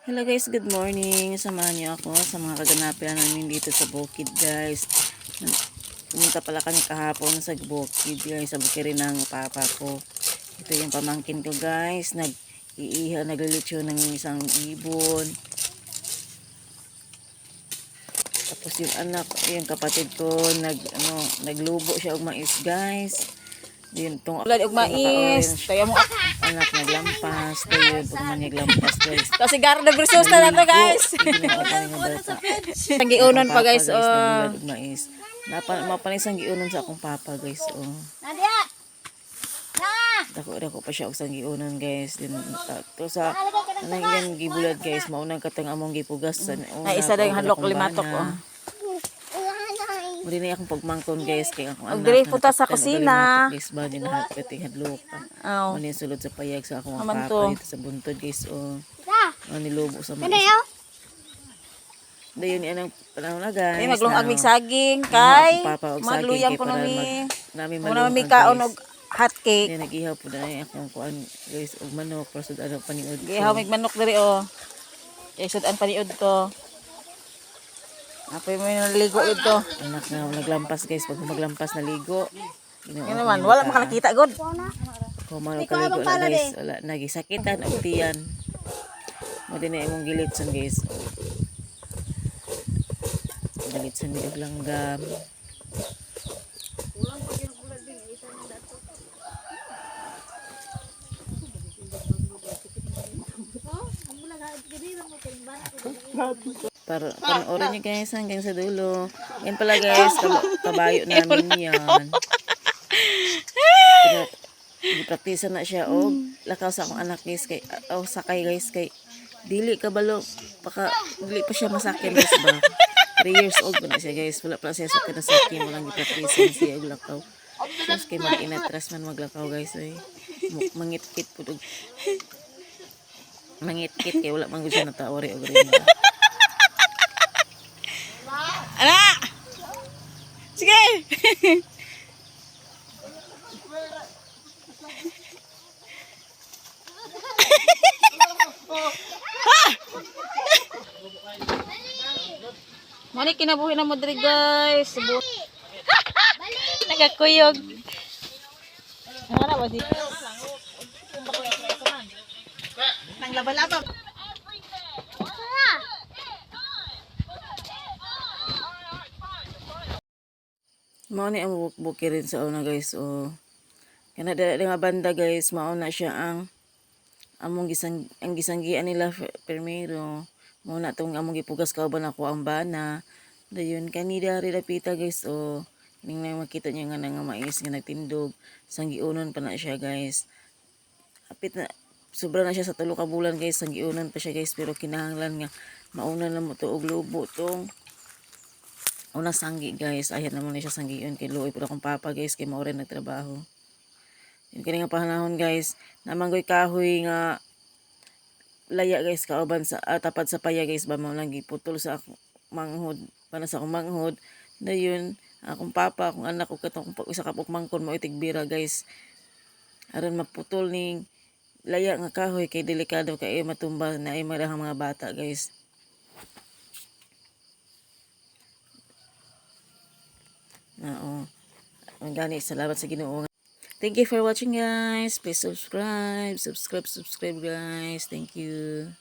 Hello guys, good morning. Samahan niyo ako sa mga kaganapin namin dito sa bukid guys. Pumunta pala kami kahapon sa bukid guys, sa bukirin ng papa ko. Ito yung pamangkin ko guys, naglilitsyo ng isang ibon. Tapos yung anak, yung kapatid ko, naglubo siya og mais guys. Din tong og mais, tayo mo anak naglampas, tayo man naglampas guys. to sigar na versus na to guys. Ang giunon pa guys Mais. Mapanisang giunon sa akong papa guys Nadia. Dako pa siya og sang giunon guys. Din to sa nang gibulad guys, maunang katang among gipugas sa Ay isa dang hadlok limatok Muli na akong pagmangkon guys kay akong anak. Dili puta sa kusina. Guys ba din na kating hadlok. Muli sulod sa payag sa akong papa dito sa buntod guys nilubo sa mais. Dayon ni anang panahon na guys. Maglungag mig saging kay magluyang ko nami. Muna mi kaon og hot cake. Nagihaw po na akong kuan guys og manok para sud ano paniud. Gihaw mig manok diri Kay sudan paniud to. Apoy mo naligo ito. Anak na naglampas guys, pag maglampas na ligo. Yan naman, wala makalakita god. Kung makaligo na guys, wala nagisakitan og tiyan. Mo din imong gilitson guys. Gilitson mi og langgam. Panoorin nyo guys hanggang sa dulo. Yan pala guys, kabayo namin yan. Gipraktisan na siya o lakaw sa akong anak guys kay sakay guys kay dili kabalo dili pa siya masakin guys ba. 3 years old pa na siya guys, wala pa siya sakit na sakin, walang gipraktisan siya og lakaw. Tapos kay mag-inatras man maglakaw guys mangitkit pud og mangitkit kay wala man gud siya natawari og rin. Ana! Sige! Mani kinabuhi na mo diri guys. Nagakuyog. Ano na ba di? Nang laba-laba. Mao ni ang buki rin sa una guys kana nga banda guys, mao na siya ang gisanggian nila primero. Mao na tong among gipugas kauban ako ang bana. Dayon kanida ri dapita guys ning na makita niya nga nga mais nga nagtindog, sang giunon pa na siya guys. Apit na sobra na siya sa 3 ka bulan guys, sang giunon pa siya guys, pero kinahanglan nga mauna na mo to og lubo tong una sanggi guys. Ayan naman siya sanggiyon kay luoy pero akong papa guys kay mao rin nagtrabaho. Yung kini nga panahon guys, namanggoy kahoy nga laya guys kauban sa tapad sa paya guys ba mao lang giputol sa akong manghod para sa akong manghod. Dayon akong papa, akong anak ko katong isa ka mangkon mo itigbira guys. Aron maputol ning laya nga kahoy kay delikado kay matumba na ay marahang mga bata guys. Ang gani, salamat sa Ginoo. Thank you for watching guys. Please subscribe guys. Thank you.